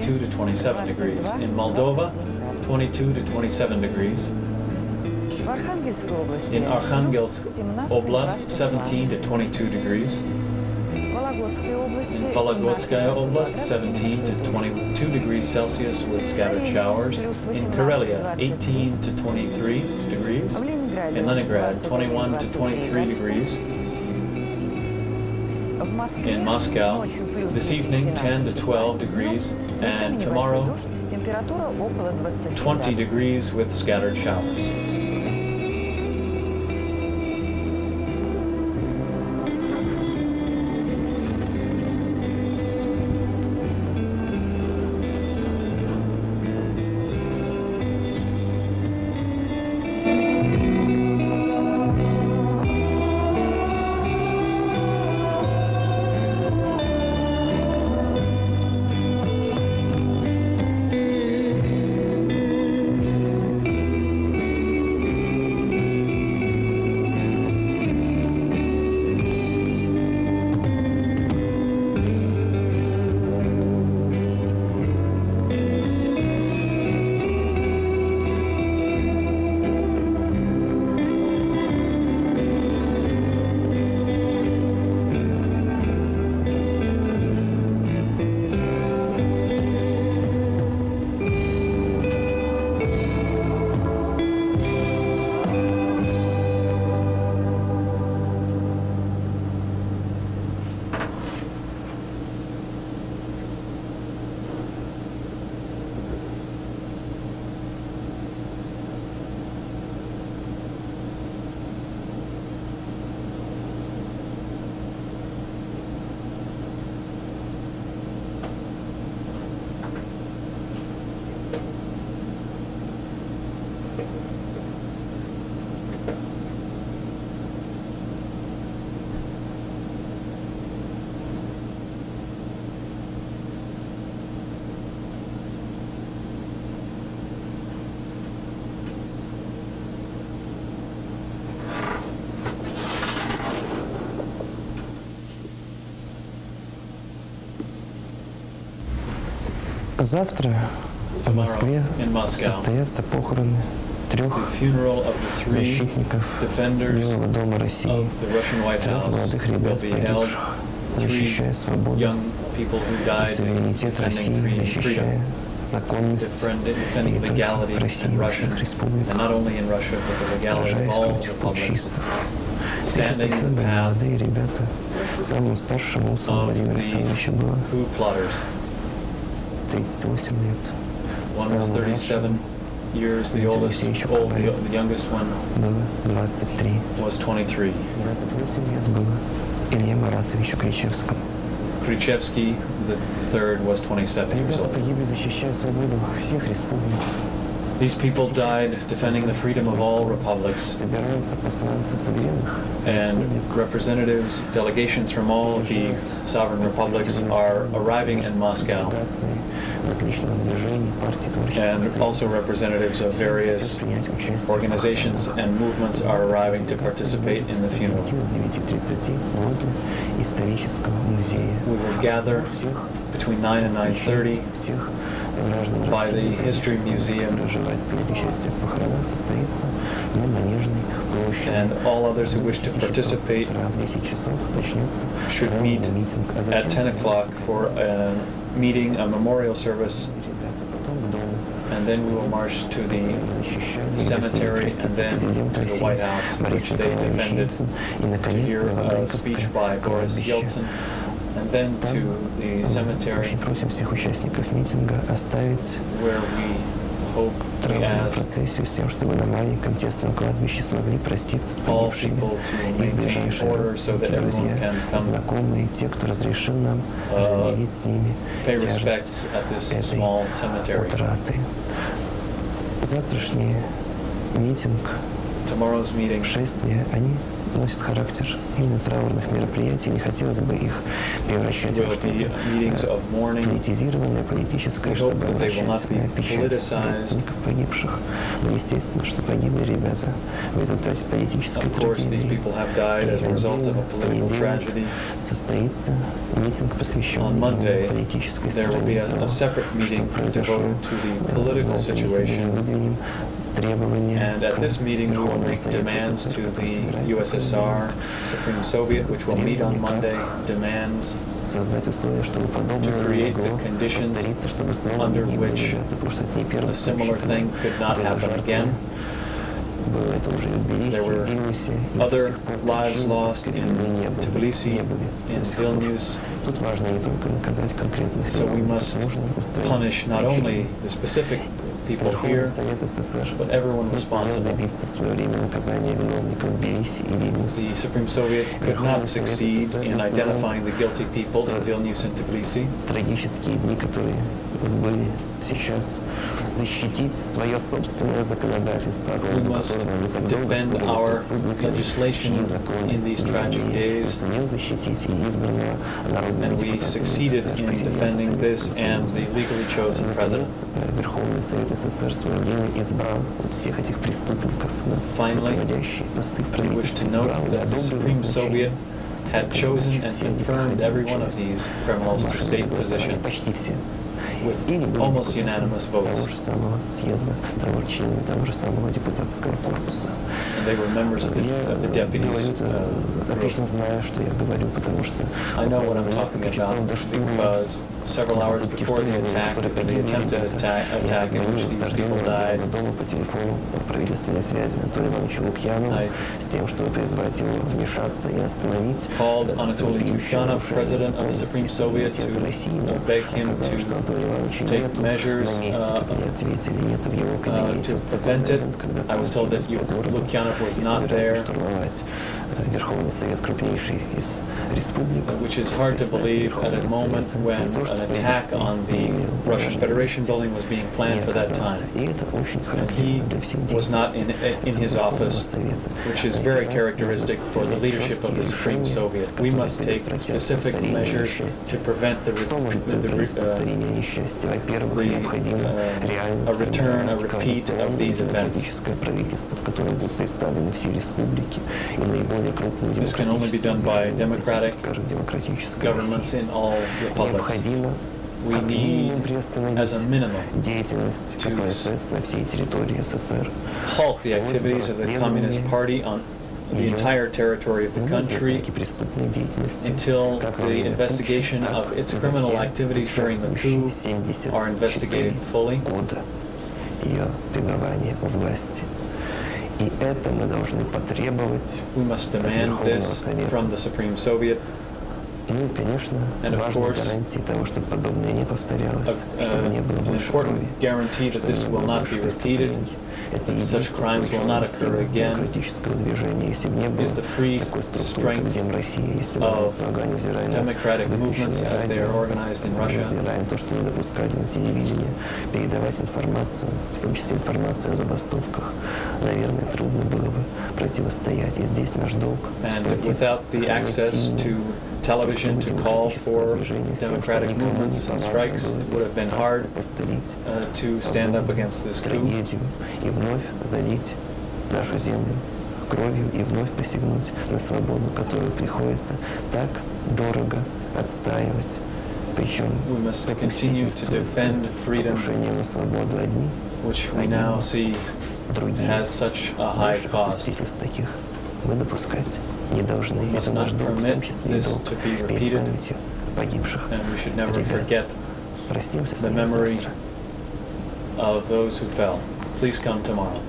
22 to 27 degrees. In Moldova, 22 to 27 degrees. In Arkhangelsk Oblast, 17 to 22 degrees. In Volогодskaya Oblast, 17 to 22 degrees Celsius with scattered showers. In Karelia, 18 to 23 degrees. In Leningrad, 21 to 23 degrees. In Moscow, this evening, 10 to 12 degrees. And tomorrow, 20 degrees with scattered showers. Завтра в Москве состоятся похороны трех защитников Белого дома России, трех молодых ребят, погибших, защищая свободу и суверенитет России, защищая законность и только в России, во всех республиках, сражаясь против путчистов. Это совсем были молодые ребята. Самому старшему Усу Владимира Александровича было 38 лет. One was 37 years, the youngest one было 23. was 23. 28 лет было Илье Маратовичу Кричевскому. Krichevsky, the third, was 27 years Ребята old. погибли, защищая свободу всех республик. These people died defending the freedom of all republics, Собираются посланцы суверенных and республик. representatives, delegations from all of the sovereign republics are arriving in Moscow, Делегации различных движений, партий, and творческих also союзов. representatives of various Принять участие organizations and movements are arriving to participate in the funeral. в 9:30 возле исторического музея. We will gather Всех between 9 and 9:30 всех граждан by России, the History Museum, которые желают принять участие в похоронах, состоится на Манежной площади. and all others who wish to participate В 10 часов начнется should траурный meet митинг, а at затем 10 o'clock for a meeting, a memorial service, ребята потом к дому, and then we will march to the защищали cemetery and then to the White House, which they defended, и, to наконец, hear a speech by Boris Yeltsin, and then to the cemetery Очень просим всех участников митинга оставить where we hope, we траурную ask процессию с тем, чтобы на маленьком тесном кладбище смогли проститься с all погибшими. people to Их maintain ближайшие order so that родственники, everyone друзья, can come знакомые, те, кто разрешил нам разделить с ними pay тяжесть respects at this этой small cemetery. утраты. Завтрашний митинг, Tomorrow's meeting, шествие, они носит характер именно траурных мероприятий, не хотелось бы их превращать в что-то политизированное, политическое, чтобы обращать печать родственников погибших. Но естественно, что погибли ребята в результате политической трагедии. В понедельник состоится митинг, посвященный политической стороне того, что произошло. Мы выдвинем требования And at this meeting, we will make demands to the USSR Supreme Soviet, which will meet on Monday, demands создать условия, чтобы подобное не могло повториться, чтобы снова не гибли ребята, потому что это не первый случай, когда было жертвы. Было это уже и в Тбилиси, и в Вильнюсе, и до сих пор Tbilisi, in Vilnius. Тут важно не только наказать конкретных So we must punish not only the specific people here, but everyone responsible. The Supreme Soviet could not succeed in identifying the guilty people in Vilnius and Tbilisi. Трагические дни, которые были сейчас, защитить свое собственное законодательство, We must defend our legislation in these tragic days, and we succeeded in defending this and the legally chosen president. Finally, we wish to note that the Supreme Soviet had chosen and confirmed every one of these criminals to state positions with almost unanimous votes. And they were members of the deputies. I know what I'm talking about because several hours before the attack, the attempted attack in which these people died, I called Anatoly Lukyanov, president of the Supreme Soviet, to beg him to take measures to prevent it. I was told that Lukyanov was not there, which is hard to believe at a moment when an attack on the Russian Federation building was being planned for that time. And he was not in his office, which is very characteristic for the leadership of the Supreme Soviet. We must take specific measures to prevent a repeat of these events. This can only be done by democratic governments in all republics. We need, as a minimum, to halt the activities of the Communist Party on the entire territory of the country until the investigation of its criminal activities during the coup are investigated fully. We must demand this from the Supreme Soviet. And of course, an important guarantee that this will not be repeated, that such crimes will not occur again, is the free strength of democratic movements as they are organized in Russia. And without the access to television to call for democratic movements and strikes, it would have been hard to stand up against this coup. We must continue to defend freedom, which we now see has such a high cost. We must not permit this to be repeated, and we should never forget the memory of those who fell. Please come tomorrow.